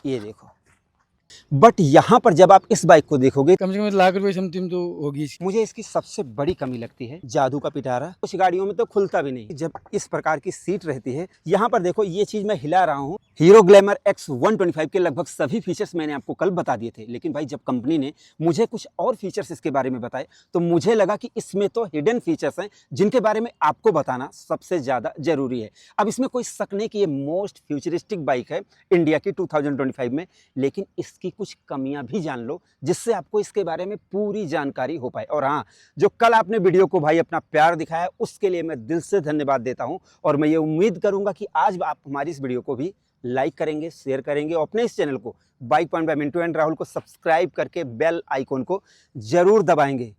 ये देखो। बट यहाँ पर जब आप इस बाइक को देखोगे, कम से कम लाख रुपए समथिंग तो होगी इसकी। मुझे इसकी सबसे बड़ी कमी लगती है जादू का पिटारा। कुछ गाड़ियों में तो खुलता भी नहीं जब इस प्रकार की सीट रहती है। यहाँ पर देखो, ये चीज मैं हिला रहा हूँ। हीरो ग्लैमर X 125 के लगभग सभी फीचर्स मैंने आपको कल बता दिए थे, लेकिन भाई जब कंपनी ने मुझे कुछ और फीचर्स इसके बारे में बताए तो मुझे लगा कि इसमें तो हिडन फीचर्स हैं जिनके बारे में आपको बताना सबसे ज्यादा जरूरी है। अब इसमें कोई शक नहीं कि ये मोस्ट फ्यूचरिस्टिक बाइक है इंडिया की 2025 में, लेकिन इसकी कुछ कमियां भी जान लो जिससे आपको इसके बारे में पूरी जानकारी हो पाए। और हाँ, जो कल आपने वीडियो को भाई अपना प्यार दिखाया उसके लिए मैं दिल से धन्यवाद देता हूं। और मैं ये उम्मीद करूंगा कि आज आप हमारी इस वीडियो को भी लाइक करेंगे, शेयर करेंगे और अपने इस चैनल को bike point by Mintu and Rahul को सब्सक्राइब करके बेल आइकॉन को जरूर दबाएंगे।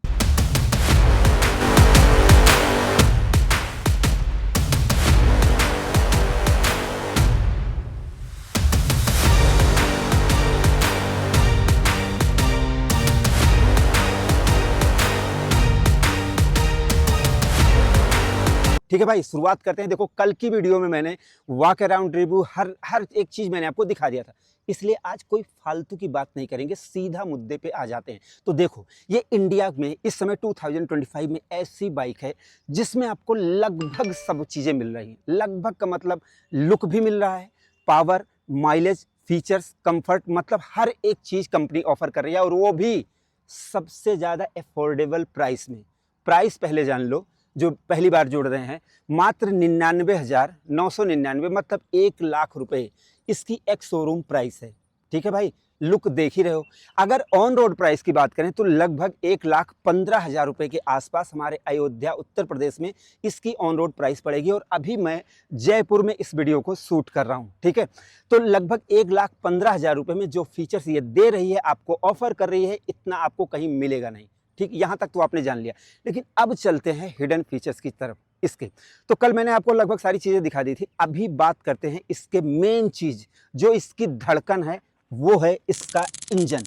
ठीक है भाई, शुरुआत करते हैं। देखो, कल की वीडियो में मैंने वॉक अराउंड रिव्यू हर एक चीज मैंने आपको दिखा दिया था, इसलिए आज कोई फालतू की बात नहीं करेंगे, सीधा मुद्दे पे आ जाते हैं। तो देखो, ये इंडिया में इस समय 2025 में ऐसी बाइक है जिसमें आपको लगभग सब चीजें मिल रही हैं। लगभग का मतलब लुक भी मिल रहा है, पावर, माइलेज, फीचर्स, कंफर्ट, मतलब हर एक चीज कंपनी ऑफर कर रही है, और वो भी सबसे ज्यादा अफोर्डेबल प्राइस में। प्राइस पहले जान लो, जो पहली बार जोड़ रहे हैं, मात्र 99,999, मतलब 1 लाख रुपए इसकी एक शोरूम प्राइस है। ठीक है भाई, लुक देख ही रहे हो। अगर ऑन रोड प्राइस की बात करें तो लगभग 1,15,000 रुपए के आसपास हमारे अयोध्या उत्तर प्रदेश में इसकी ऑन रोड प्राइस पड़ेगी। और अभी मैं जयपुर में इस वीडियो को शूट कर रहा हूँ। ठीक है, तो लगभग 1,15,000 रुपए में जो फीचर्स ये दे रही है, आपको ऑफर कर रही है, इतना आपको कहीं मिलेगा नहीं। ठीक, यहाँ तक तो आपने जान लिया। लेकिन अब चलते हैं हिडन फीचर्स की तरफ इसके। तो कल मैंने आपको लगभग सारी चीजें दिखा दी थी, अभी बात करते हैं इसके मेन चीज जो इसकी धड़कन है, वो है इसका इंजन।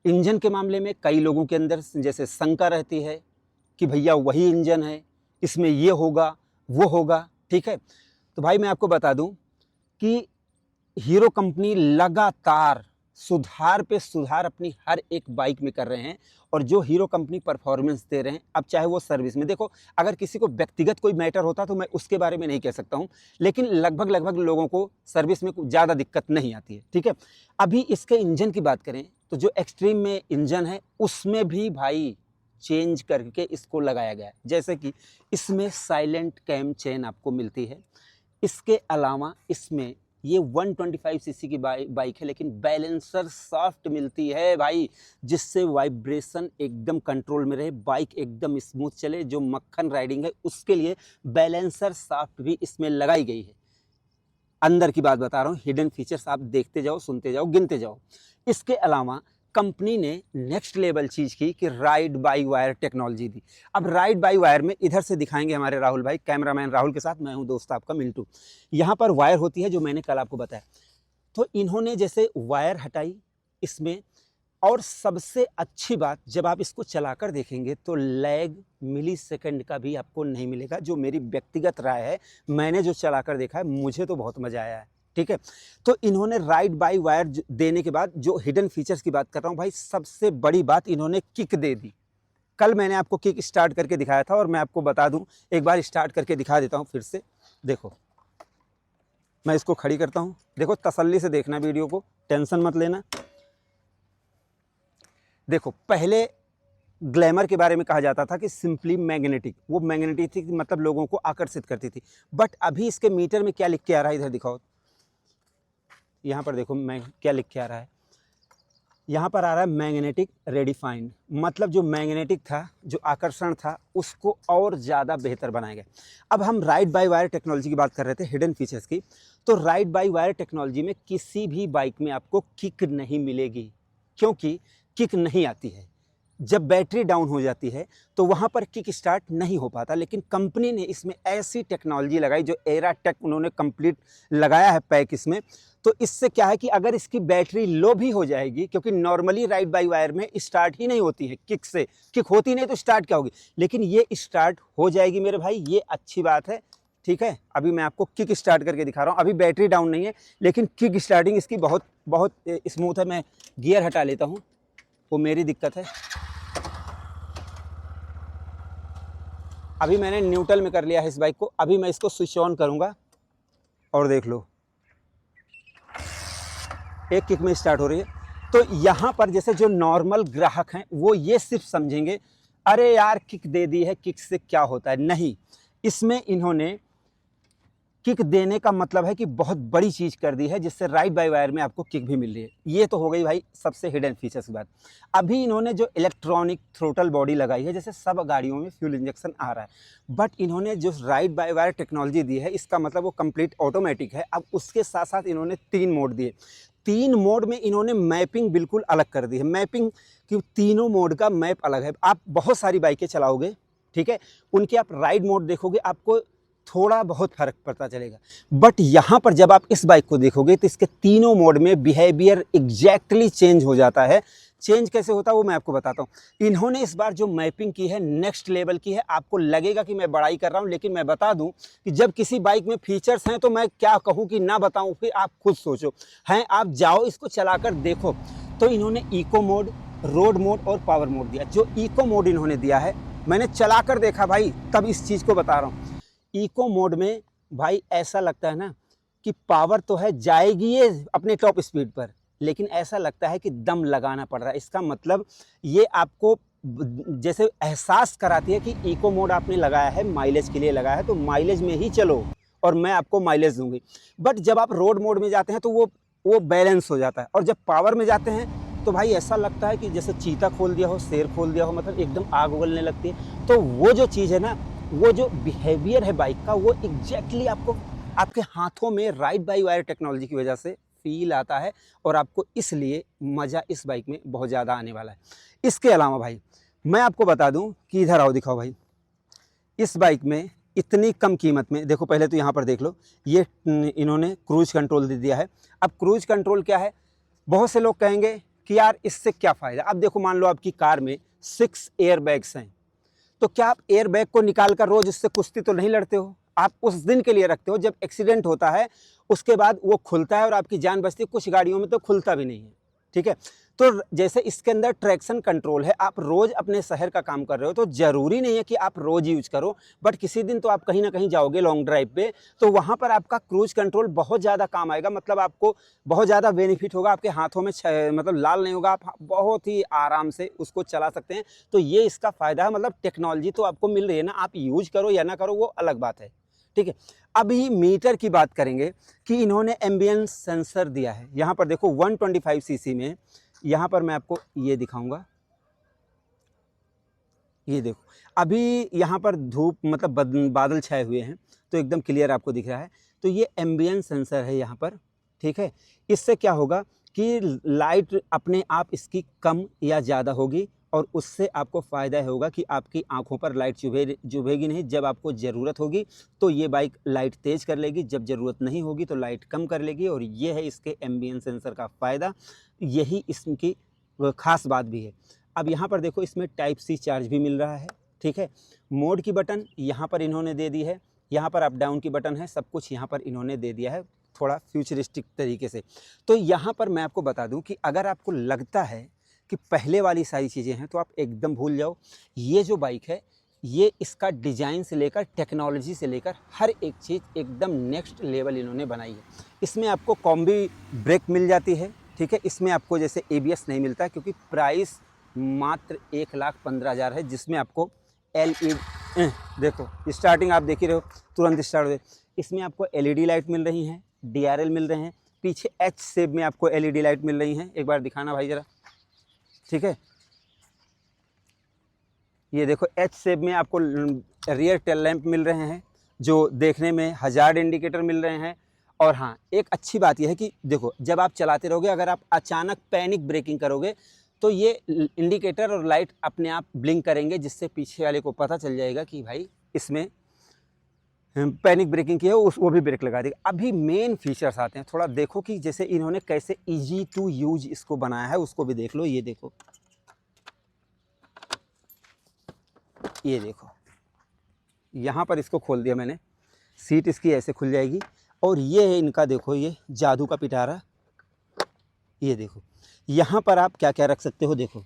इंजन के मामले में कई लोगों के अंदर जैसे शंका रहती है कि भैया वही इंजन है, इसमें ये होगा वो होगा। ठीक है, तो भाई मैं आपको बता दूं कि हीरो कंपनी लगातार सुधार पे सुधार अपनी हर एक बाइक में कर रहे हैं, और जो हीरो कंपनी परफॉर्मेंस दे रहे हैं, अब चाहे वो सर्विस में, देखो अगर किसी को व्यक्तिगत कोई मैटर होता तो मैं उसके बारे में नहीं कह सकता हूं, लेकिन लगभग लोगों को सर्विस में ज़्यादा दिक्कत नहीं आती है। ठीक है, अभी इसके इंजन की बात करें तो जो एक्सट्रीम में इंजन है उसमें भी भाई चेंज करके इसको लगाया गया है। जैसे कि इसमें साइलेंट कैम चेन आपको मिलती है। इसके अलावा इसमें ये 125 सीसी की बाइक है, लेकिन बैलेंसर सॉफ्ट मिलती है भाई, जिससे वाइब्रेशन एकदम कंट्रोल में रहे, बाइक एकदम स्मूथ चले। जो मक्खन राइडिंग है उसके लिए बैलेंसर सॉफ्ट भी इसमें लगाई गई है। अंदर की बात बता रहा हूँ, हिडन फीचर्स आप देखते जाओ, सुनते जाओ, गिनते जाओ। इसके अलावा कंपनी ने नेक्स्ट लेवल चीज की कि राइड बाई वायर टेक्नोलॉजी दी। अब राइड बाई वायर में इधर से दिखाएंगे हमारे राहुल भाई, कैमरामैन राहुल के साथ मैं हूं दोस्त आपका मिंटू। यहाँ पर वायर होती है जो मैंने कल आपको बताया, तो इन्होंने जैसे वायर हटाई इसमें, और सबसे अच्छी बात जब आप इसको चलाकर देखेंगे तो लैग मिली सेकंड का भी आपको नहीं मिलेगा। जो मेरी व्यक्तिगत राय है, मैंने जो चलाकर देखा है, मुझे तो बहुत मजा आया है। ठीक है, तो इन्होंने राइड बाई वायर देने के बाद जो हिडन फीचर्स की बात कर रहा हूँ भाई, सबसे बड़ी बात इन्होंने किक दे दी। कल मैंने आपको किक स्टार्ट करके दिखाया था, और मैं आपको बता दूं, एक बार स्टार्ट करके दिखा देता हूँ फिर से। देखो, मैं इसको खड़ी करता हूँ, देखो तसल्ली से देखना वीडियो को, टेंशन मत लेना। देखो, पहले ग्लैमर के बारे में कहा जाता था कि सिंपली मैग्नेटिक, वो मैग्नेटिक थी, मतलब लोगों को आकर्षित करती थी। बट अभी इसके मीटर में क्या लिख के आ रहा है, इधर दिखाओ, यहाँ पर देखो मैं क्या लिख के आ रहा है, यहाँ पर आ रहा है मैग्नेटिक रेडिफाइंड, मतलब जो मैग्नेटिक था, जो आकर्षण था, उसको और ज़्यादा बेहतर बनाया गया। अब हम राइड बाई वायर टेक्नोलॉजी की बात कर रहे थे, हिडन फीचर्स की, तो राइड बाई वायर टेक्नोलॉजी में किसी भी बाइक में आपको किक नहीं मिलेगी, क्योंकि किक नहीं आती है। जब बैटरी डाउन हो जाती है तो वहाँ पर किक स्टार्ट नहीं हो पाता, लेकिन कंपनी ने इसमें ऐसी टेक्नोलॉजी लगाई, जो एरा टेक उन्होंने कंप्लीट लगाया है पैक इसमें। तो इससे क्या है कि अगर इसकी बैटरी लो भी हो जाएगी, क्योंकि नॉर्मली राइड बाई वायर में स्टार्ट ही नहीं होती है किक से, किक होती नहीं तो स्टार्ट क्या होगी, लेकिन ये स्टार्ट हो जाएगी मेरे भाई, ये अच्छी बात है। ठीक है, अभी मैं आपको किक स्टार्ट करके दिखा रहा हूँ, अभी बैटरी डाउन नहीं है, लेकिन किक स्टार्टिंग इसकी बहुत बहुत स्मूथ है। मैं गियर हटा लेता हूँ, वो मेरी दिक्कत है। अभी मैंने न्यूट्रल में कर लिया है इस बाइक को। अभी मैं इसको स्विच ऑन करूँगा और देख लो, एक किक में स्टार्ट हो रही है। तो यहाँ पर जैसे जो नॉर्मल ग्राहक हैं वो ये सिर्फ समझेंगे, अरे यार किक दे दी है, किक से क्या होता है। नहीं, इसमें इन्होंने किक देने का मतलब है कि बहुत बड़ी चीज़ कर दी है, जिससे राइड बाई वायर में आपको किक भी मिल रही है। ये तो हो गई भाई सबसे हिडन फीचर्स की बात। अभी इन्होंने जो इलेक्ट्रॉनिक थ्रोटल बॉडी लगाई है, जैसे सब गाड़ियों में फ्यूल इंजेक्शन आ रहा है, बट इन्होंने जो राइड बाई वायर टेक्नोलॉजी दी है, इसका मतलब वो कंप्लीट ऑटोमेटिक है। अब उसके साथ साथ इन्होंने 3 मोड दिए। 3 मोड में इन्होंने मैपिंग बिल्कुल अलग कर दी है। मैपिंग की तीनों मोड का मैप अलग है। आप बहुत सारी बाइकें चलाओगे, ठीक है, उनके आप राइड मोड देखोगे, आपको थोड़ा बहुत फर्क पड़ता चलेगा। बट यहाँ पर जब आप इस बाइक को देखोगे तो इसके तीनों मोड में बिहेवियर एग्जैक्टली चेंज हो जाता है। चेंज कैसे होता है वो मैं आपको बताता हूँ। इन्होंने इस बार जो मैपिंग की है नेक्स्ट लेवल की है। आपको लगेगा कि मैं बड़ाई कर रहा हूँ, लेकिन मैं बता दूं कि जब किसी बाइक में फीचर्स हैं तो मैं क्या कहूँ कि ना बताऊँ, फिर आप खुद सोचो। हैं, आप जाओ इसको चलाकर देखो। तो इन्होंने इको मोड, रोड मोड और पावर मोड दिया। जो इको मोड इन्होंने दिया है, मैंने चलाकर देखा भाई, तब इस चीज़ को बता रहा हूँ। इको मोड में भाई ऐसा लगता है ना कि पावर तो है, जाएगी ये अपने टॉप स्पीड पर, लेकिन ऐसा लगता है कि दम लगाना पड़ रहा है। इसका मतलब ये आपको जैसे एहसास कराती है कि इको मोड आपने लगाया है, माइलेज के लिए लगाया है, तो माइलेज में ही चलो और मैं आपको माइलेज दूंगी। बट जब आप रोड मोड में जाते हैं तो वो बैलेंस हो जाता है। और जब पावर में जाते हैं तो भाई ऐसा लगता है कि जैसे चीता खोल दिया हो, शेर खोल दिया हो, मतलब एकदम आग उगलने लगती है। तो वो जो चीज़ है ना, वो जो बिहेवियर है बाइक का, वो एग्जैक्टली आपको आपके हाथों में राइड बाई वायर टेक्नोलॉजी की वजह से फील आता है, और आपको इसलिए मज़ा इस बाइक में बहुत ज़्यादा आने वाला है। इसके अलावा भाई मैं आपको बता दूं कि इधर आओ, दिखाओ भाई, इस बाइक में इतनी कम कीमत में देखो, पहले तो यहाँ पर देख लो, ये इन्होंने क्रूज कंट्रोल दे दिया है। अब क्रूज कंट्रोल क्या है, बहुत से लोग कहेंगे कि यार इससे क्या फ़ायदा। अब देखो, मान लो आपकी कार में 6 एयर बैग्स हैं, तो क्या आप एयर बैग को निकाल कर रोज उससे कुश्ती तो नहीं लड़ते हो, आप उस दिन के लिए रखते हो। जब एक्सीडेंट होता है उसके बाद वो खुलता है और आपकी जान बचती है। कुछ गाड़ियों में तो खुलता भी नहीं है, ठीक है। तो जैसे इसके अंदर ट्रैक्शन कंट्रोल है, आप रोज अपने शहर का काम कर रहे हो तो जरूरी नहीं है कि आप रोज यूज करो, बट किसी दिन तो आप कहीं ना कहीं जाओगे लॉन्ग ड्राइव पे, तो वहां पर आपका क्रूज कंट्रोल बहुत ज़्यादा काम आएगा। मतलब आपको बहुत ज़्यादा बेनिफिट होगा, आपके हाथों में मतलब लाल नहीं होगा, आप बहुत ही आराम से उसको चला सकते हैं। तो ये इसका फ़ायदा है। मतलब टेक्नोलॉजी तो आपको मिल रही है ना, आप यूज करो या ना करो वो अलग बात है, ठीक है। अभी मीटर की बात करेंगे कि इन्होंने एम्बियंस सेंसर दिया है। यहाँ पर देखो 125 सीसी में, यहाँ पर मैं आपको ये दिखाऊंगा, ये देखो अभी यहाँ पर धूप मतलब बादल छाए हुए हैं तो एकदम क्लियर आपको दिख रहा है। तो ये एम्बियंस सेंसर है यहाँ पर, ठीक है। इससे क्या होगा कि लाइट अपने आप इसकी कम या ज़्यादा होगी, और उससे आपको फ़ायदा होगा कि आपकी आंखों पर लाइट चुभेगी नहीं। जब आपको ज़रूरत होगी तो ये बाइक लाइट तेज़ कर लेगी, जब ज़रूरत नहीं होगी तो लाइट कम कर लेगी। और ये है इसके एम्बियंस सेंसर का फ़ायदा, यही इसकी ख़ास बात भी है। अब यहाँ पर देखो, इसमें टाइप सी चार्ज भी मिल रहा है, ठीक है। मोड की बटन यहाँ पर इन्होंने दे दी है, यहाँ पर अप डाउन की बटन है, सब कुछ यहाँ पर इन्होंने दे दिया है थोड़ा फ्यूचरिस्टिक तरीके से। तो यहाँ पर मैं आपको बता दूँ कि अगर आपको लगता है कि पहले वाली सारी चीज़ें हैं तो आप एकदम भूल जाओ। ये जो बाइक है, ये इसका डिज़ाइन से लेकर टेक्नोलॉजी से लेकर हर एक चीज़ एकदम नेक्स्ट लेवल इन्होंने बनाई है। इसमें आपको कॉम्बी ब्रेक मिल जाती है, ठीक है। इसमें आपको जैसे ABS नहीं मिलता, क्योंकि प्राइस मात्र 1,15,000 है, जिसमें आपको LED देखो स्टार्टिंग आप देख ही रहे हो, तुरंत स्टार्ट हो। इसमें आपको LED लाइट मिल रही हैं, DRL मिल रहे हैं, पीछे H शेप में आपको LED लाइट मिल रही हैं। एक बार दिखाना भाई ज़रा, ठीक है। ये देखो H शेप में आपको रियर टेल लैंप मिल रहे हैं, जो देखने में हज़ार्ड इंडिकेटर मिल रहे हैं। और हाँ, एक अच्छी बात यह है कि देखो, जब आप चलाते रहोगे, अगर आप अचानक पैनिक ब्रेकिंग करोगे तो ये इंडिकेटर और लाइट अपने आप ब्लिंक करेंगे, जिससे पीछे वाले को पता चल जाएगा कि भाई इसमें पैनिक ब्रेकिंग की है, वो भी ब्रेक लगा देगा। अभी मेन फीचर्स आते हैं, थोड़ा देखो कि जैसे इन्होंने कैसे ईजी टू यूज इसको बनाया है, उसको भी देख लो। ये देखो, ये देखो, यहाँ पर इसको खोल दिया मैंने, सीट इसकी ऐसे खुल जाएगी। और ये है इनका, देखो ये जादू का पिटारा, ये देखो, यहाँ पर आप क्या क्या रख सकते हो, देखो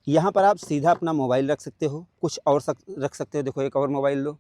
यहाँ पर आप सीधा अपना मोबाइल रख सकते हो, कुछ और रख सकते हो, देखो एक और मोबाइल लो,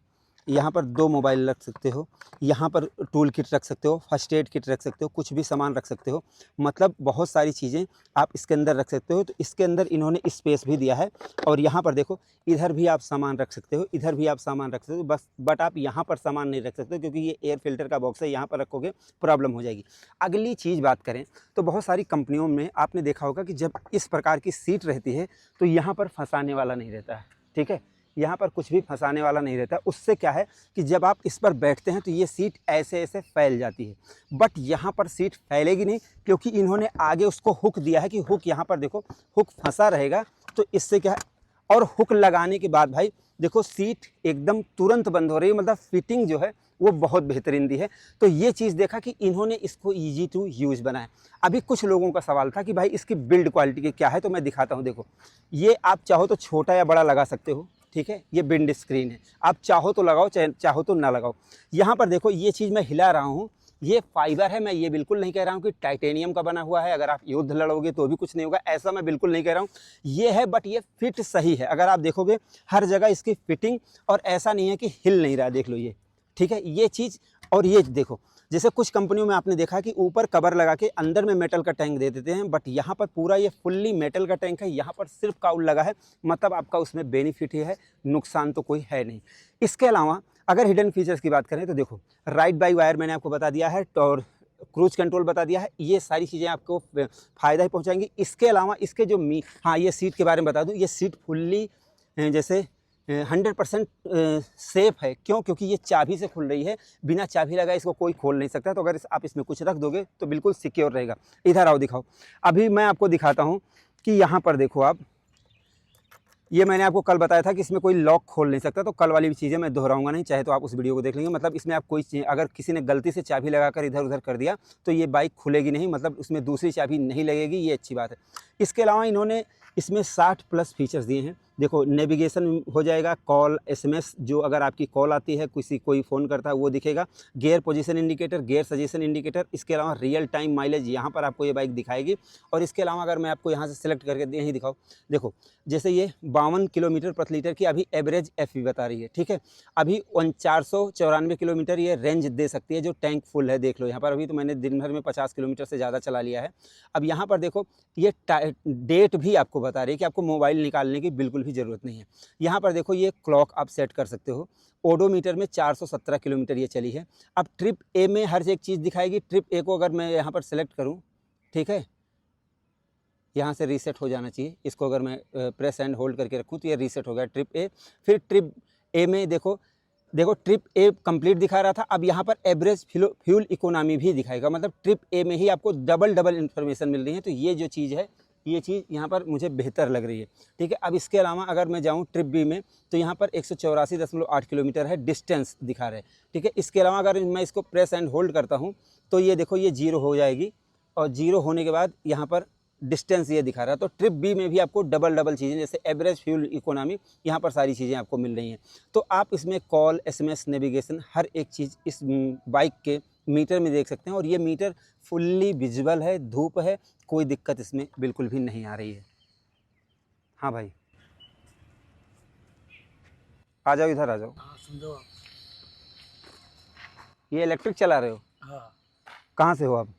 यहाँ पर 2 मोबाइल रख सकते हो, यहाँ पर टूल किट रख सकते हो, फर्स्ट एड किट रख सकते हो, कुछ भी सामान रख सकते हो, मतलब बहुत सारी चीज़ें आप इसके अंदर रख सकते हो। तो इसके अंदर इन्होंने स्पेस भी दिया है और यहाँ पर देखो इधर भी आप सामान रख सकते हो, इधर भी आप सामान रख सकते हो, बस बट आप यहाँ पर सामान नहीं रख सकते क्योंकि ये एयर फिल्टर का बॉक्स है, यहाँ पर रखोगे प्रॉब्लम हो जाएगी। अगली चीज़ बात करें तो बहुत सारी कंपनियों में आपने देखा होगा कि जब इस प्रकार की सीट रहती है तो यहाँ पर फंसाने वाला नहीं रहता है, ठीक है, यहाँ पर कुछ भी फंसाने वाला नहीं रहता। उससे क्या है कि जब आप इस पर बैठते हैं तो ये सीट ऐसे ऐसे फैल जाती है, बट यहाँ पर सीट फैलेगी नहीं क्योंकि इन्होंने आगे उसको हुक दिया है कि हुक यहाँ पर देखो हुक फंसा रहेगा। तो इससे क्या है, और हुक लगाने के बाद भाई देखो सीट एकदम तुरंत बंद हो रही है, मतलब फिटिंग जो है वो बहुत बेहतरीन दी है। तो ये चीज़ देखा कि इन्होंने इसको ईजी टू यूज़ बनाया। अभी कुछ लोगों का सवाल था कि भाई इसकी बिल्ड क्वालिटी क्या है, तो मैं दिखाता हूँ। देखो ये आप चाहो तो छोटा या बड़ा लगा सकते हो, ठीक है, ये विंड स्क्रीन है, आप चाहो तो लगाओ चाहो तो ना लगाओ। यहाँ पर देखो ये चीज़ मैं हिला रहा हूँ, ये फाइबर है, मैं ये बिल्कुल नहीं कह रहा हूँ कि टाइटेनियम का बना हुआ है, अगर आप युद्ध लड़ोगे तो भी कुछ नहीं होगा, ऐसा मैं बिल्कुल नहीं कह रहा हूँ। ये है बट ये फिट सही है, अगर आप देखोगे हर जगह इसकी फिटिंग, और ऐसा नहीं है कि हिल नहीं रहा, देख लो ये, ठीक है, ये चीज़। और ये देखो जैसे कुछ कंपनियों में आपने देखा कि ऊपर कवर लगा के अंदर में मेटल का टैंक दे देते हैं, बट यहाँ पर पूरा ये फुल्ली मेटल का टैंक है, यहाँ पर सिर्फ काउल लगा है, मतलब आपका उसमें बेनिफिट ही है, नुकसान तो कोई है नहीं। इसके अलावा अगर हिडन फीचर्स की बात करें तो देखो राइट बाई वायर मैंने आपको बता दिया है और क्रूज कंट्रोल बता दिया है, ये सारी चीज़ें आपको फ़ायदा ही पहुँचाएंगी। इसके अलावा इसके जो हाँ ये सीट के बारे में बता दूँ, ये सीट फुल्ली जैसे 100% सेफ़ है। क्यों? क्योंकि ये चाबी से खुल रही है, बिना चाबी लगाए इसको कोई खोल नहीं सकता। तो अगर आप इसमें कुछ रख दोगे तो बिल्कुल सिक्योर रहेगा। इधर आओ दिखाओ, अभी मैं आपको दिखाता हूँ कि यहाँ पर देखो आप, ये मैंने आपको कल बताया था कि इसमें कोई लॉक खोल नहीं सकता, तो कल वाली भी चीज़ें मैं दोहराऊंगा नहीं, चाहे तो आप उस वीडियो को देख लेंगे। मतलब इसमें आप कोई अगर किसी ने गलती से चाबी लगाकर इधर उधर कर दिया तो ये बाइक खुलेगी नहीं, मतलब उसमें दूसरी चाबी नहीं लगेगी, ये अच्छी बात है। इसके अलावा इन्होंने इसमें 60+ फीचर्स दिए हैं। देखो नेविगेशन हो जाएगा, कॉल SMS, जो अगर आपकी कॉल आती है, कोई फ़ोन करता है वो दिखेगा, gear position indicator, gear suggestion indicator, इसके अलावा रियल टाइम माइलेज यहाँ पर आपको ये बाइक दिखाएगी। और इसके अलावा अगर मैं आपको यहाँ से सिलेक्ट करके यहीं दिखाऊँ, देखो जैसे ये 52 किलोमीटर प्रति लीटर की अभी एवरेज FV बता रही है, ठीक है, अभी 494 किलोमीटर ये रेंज दे सकती है जो टैंक फुल है। देख लो यहाँ पर, अभी तो मैंने दिन भर में 50 किलोमीटर से ज़्यादा चला लिया है। अब यहाँ पर देखो ये डेट भी आपको बता रही है कि आपको मोबाइल निकालने की बिल्कुल भी ज़रूरत नहीं है। यहाँ पर देखो ये क्लॉक आप सेट कर सकते हो, ओडोमीटर में 417 किलोमीटर ये चली है। अब ट्रिप A में हर एक चीज़ दिखाएगी। ट्रिप A को अगर मैं यहाँ पर सेलेक्ट करूँ, ठीक है, यहाँ से रीसेट हो जाना चाहिए, इसको अगर मैं प्रेस एंड होल्ड करके रखूँ तो ये रीसेट हो गया ट्रिप A। फिर ट्रिप A में देखो ट्रिप A कंप्लीट दिखा रहा था, अब यहाँ पर एवरेज फ्यूल इकोनॉमी भी दिखाएगा, मतलब ट्रिप A में ही आपको डबल इन्फॉर्मेशन मिल रही है। तो ये जो चीज़ है, ये चीज़ यहाँ पर मुझे बेहतर लग रही है, ठीक है। अब इसके अलावा अगर मैं जाऊँ ट्रिप B में तो यहाँ पर 184.8 किलोमीटर है, डिस्टेंस दिखा रहे हैं, ठीक है। इसके अलावा अगर मैं इसको प्रेस एंड होल्ड करता हूँ तो ये देखो ये 0 हो जाएगी, और 0 होने के बाद यहाँ पर डिस्टेंस ये दिखा रहा है। तो ट्रिप B में भी आपको डबल चीज़ें, जैसे एवरेज फ्यूल इकोनॉमी, यहाँ पर सारी चीज़ें आपको मिल रही हैं। तो आप इसमें कॉल SMS नेविगेशन हर एक चीज़ इस बाइक के मीटर में देख सकते हैं, और ये मीटर फुल्ली विजुअल है, धूप है, कोई दिक्कत इसमें बिल्कुल भी नहीं आ रही है। हाँ भाई आ जाओ, इधर आ जाओ। हाँ समझो आप। ये इलेक्ट्रिक चला रहे हो? हाँ कहाँ से हो आप?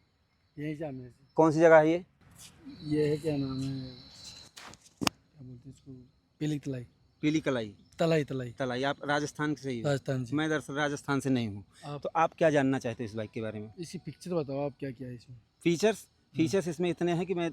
यही से मेरे से। कौन सी जगह है ये? ये है क्या नाम है, क्या बोलते हैं इसको, पीली तलाई। पीली कलाई, तलाई तलाई तलाई। आप राजस्थान से ही हो? राजस्थान से। मैं दरअसल राजस्थान से नहीं हूँ। आप तो आप क्या जानना चाहते हो इस बाइक के बारे में? इसी पिक्चर बताओ आप, क्या क्या है इसमें। फीचर्स इसमें इतने हैं कि मैं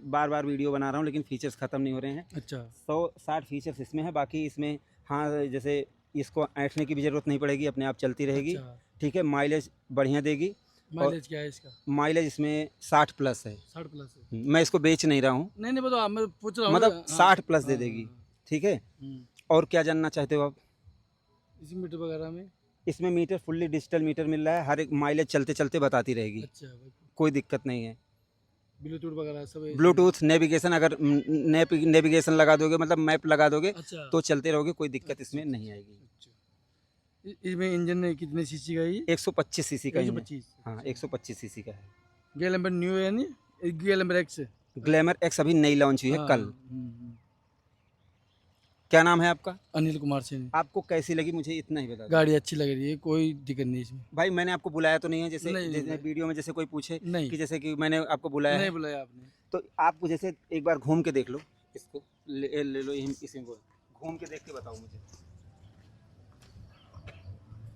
बार वीडियो बना रहा हूँ, लेकिन फीचर्स ख़त्म नहीं हो रहे हैं। अच्छा 160 फीचर्स इसमें है। बाकी इसमें हाँ जैसे इसको ऐंठने की भी ज़रूरत नहीं पड़ेगी, अपने आप चलती रहेगी, अच्छा। ठीक है। माइलेज बढ़िया देगी। माइलेज क्या है इसका? माइलेज इसमें 60+ है। 60+ है। मैं इसको बेच नहीं रहा हूँ, नहीं बताओ, मैं पूछ रहा हूँ। मतलब 60+ दे देगी, ठीक है। और क्या जानना चाहते हो आप? इसी मीटर वगैरह में इसमें मीटर फुल्ली डिजिटल मीटर मिल रहा है, हर एक माइलेज चलते चलते बताती रहेगी। अच्छा भाई, कोई दिक्कत नहीं है। ब्लूटूथ वगैरह सब है? ब्लूटूथ, नेविगेशन, अगर नेविगेशन लगा दोगे, मतलब मैप लगा दोगे, अच्छा तो चलते रहोगे, कोई दिक्कत इसमें नहीं आएगी। अच्छा। इसमें इंजन कितने सीसी का है ये? 125 सीसी का ही है। 125। हाँ 125 सीसी का है। गेल नंबर न्यू है नहीं, ग्लैमर एक्स। ग्लैमर एक्स अभी नई लॉन्च हुई है हाँ, कल। क्या नाम है आपका? अनिल कुमार सिंह। आपको कैसी लगी मुझे इतना ही बता दो। गाड़ी अच्छी लग रही है, कोई दिक्कत नहीं इसमें। भाई मैंने आपको बुलाया तो नहीं है, जैसे नहीं, जैसे नहीं। वीडियो में जैसे कोई पूछे नहीं, कि जैसे कि मैंने आपको बुलाया नहीं है, बुलाया आपने। तो आप जैसे एक बार घूम के देख लो इसको, ले लो इसी को, घूम के देख के बताओ मुझे।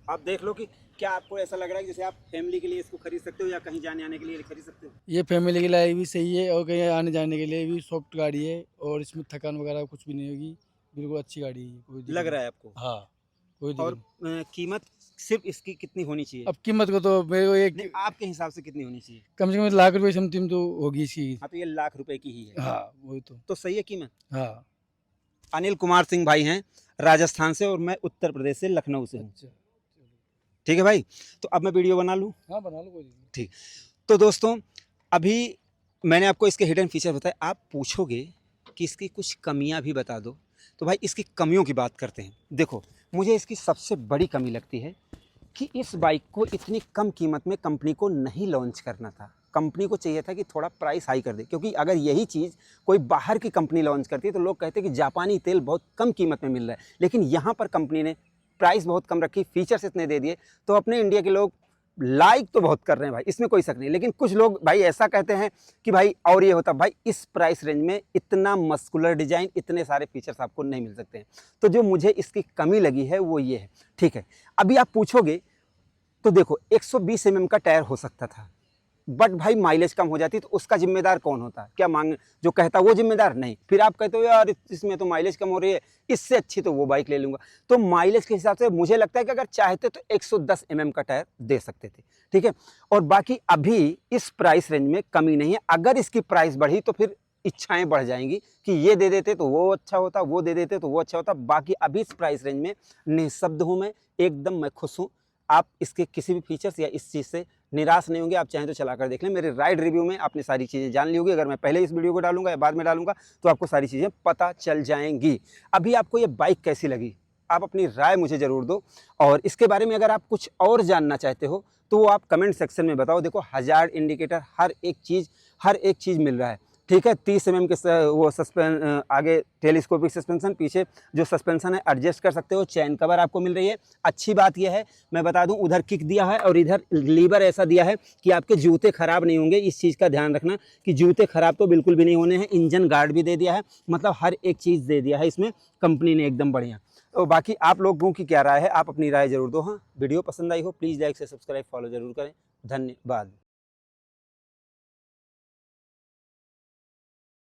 आप देख लो कि क्या आपको ऐसा लग रहा है कि जैसे आप फैमिली के लिए इसको खरीद सकते हो या कहीं जाने आने के लिए खरीद सकते हो? ये फैमिली के लिए भी सही है और कहीं आने जाने के लिए भी सॉफ्ट गाड़ी है और इसमें थकान वगैरह कुछ भी नहीं होगी। बिल्कुल अच्छी गाड़ी है, कोई दिक्कत लग रहा नहीं। है आपको? हाँ, कोई और दिक्कत नहीं। कीमत सिर्फ इसकी कितनी होनी चाहिए? अब कीमत को तो मेरे को नहीं, एक आपके हिसाब से कितनी होनी चाहिए? कम से कम लाख रुपए समथिंग तो होगी इसकी। हाँ, तो ये लाख रुपए की ही है। हाँ, वही तो सही है कीमत। हाँ। अनिल कुमार सिंह भाई हैं राजस्थान से और मैं उत्तर प्रदेश से लखनऊ से हूँ। अच्छा, ठीक है भाई, तो अब मैं वीडियो बना लूँ? हाँ बना लो, कोई दिक्कत नहीं। ठीक। तो दोस्तों अभी मैंने आपको इसके हिडन फीचर बताए, आप पूछोगे कि इसकी कुछ कमियां भी बता दो, तो भाई इसकी कमियों की बात करते हैं। देखो मुझे इसकी सबसे बड़ी कमी लगती है कि इस बाइक को इतनी कम कीमत में कंपनी को नहीं लॉन्च करना था। कंपनी को चाहिए था कि थोड़ा प्राइस हाई कर दे, क्योंकि अगर यही चीज़ कोई बाहर की कंपनी लॉन्च करती है तो लोग कहते हैं कि जापानी तेल बहुत कम कीमत में मिल रहा है, लेकिन यहाँ पर कंपनी ने प्राइस बहुत कम रखी, फीचर्स इतने दे दिए, तो अपने इंडिया के लोग लाइक तो बहुत कर रहे हैं भाई, इसमें कोई शक नहीं। लेकिन कुछ लोग भाई ऐसा कहते हैं कि भाई और ये होता, भाई इस प्राइस रेंज में इतना मस्कुलर डिजाइन, इतने सारे फीचर्स आपको नहीं मिल सकते हैं। तो जो मुझे इसकी कमी लगी है वो ये है। ठीक है, अभी आप पूछोगे तो देखो 120 mm का टायर हो सकता था, बट भाई माइलेज कम हो जाती तो उसका जिम्मेदार कौन होता? क्या मांग जो कहता वो जिम्मेदार? नहीं। फिर आप कहते हो यार इसमें तो माइलेज कम हो रही है, इससे अच्छी तो वो बाइक ले लूँगा। तो माइलेज के हिसाब से मुझे लगता है कि अगर चाहते तो 110 mm का टायर दे सकते थे। ठीक है, और बाकी अभी इस प्राइस रेंज में कमी नहीं है। अगर इसकी प्राइस बढ़ी तो फिर इच्छाएं बढ़ जाएंगी कि ये दे देते तो वो अच्छा होता, वो दे देते तो वो अच्छा होता। बाकी अभी इस प्राइस रेंज में निःशब्द हूँ मैं, एकदम मैं खुश हूँ। आप इसके किसी भी फीचर्स या इस चीज़ से निराश नहीं होंगे। आप चाहें तो चलाकर देख लें, मेरे राइड रिव्यू में आपने सारी चीज़ें जान ली होगी। अगर मैं पहले इस वीडियो को डालूंगा या बाद में डालूंगा तो आपको सारी चीज़ें पता चल जाएंगी। अभी आपको ये बाइक कैसी लगी आप अपनी राय मुझे ज़रूर दो, और इसके बारे में अगर आप कुछ और जानना चाहते हो तो आप कमेंट सेक्शन में बताओ। देखो हज़ार्ड इंडिकेटर हर एक चीज़ मिल रहा है। ठीक है, 30 mm के वो आगे टेलीस्कोपिक सस्पेंशन, पीछे जो सस्पेंशन है एडजस्ट कर सकते हो, चैन कवर आपको मिल रही है। अच्छी बात यह है, मैं बता दूं, उधर किक दिया है और इधर लीवर ऐसा दिया है कि आपके जूते खराब नहीं होंगे। इस चीज़ का ध्यान रखना कि जूते खराब तो बिल्कुल भी नहीं होने हैं। इंजन गार्ड भी दे दिया है, मतलब हर एक चीज़ दे दिया है इसमें कंपनी ने, एकदम बढ़िया। तो बाकी आप लोगों की क्या राय है, आप अपनी राय जरूर दो। हाँ, वीडियो पसंद आई हो प्लीज़ लाइक से सब्सक्राइब फॉलो जरूर करें। धन्यवाद।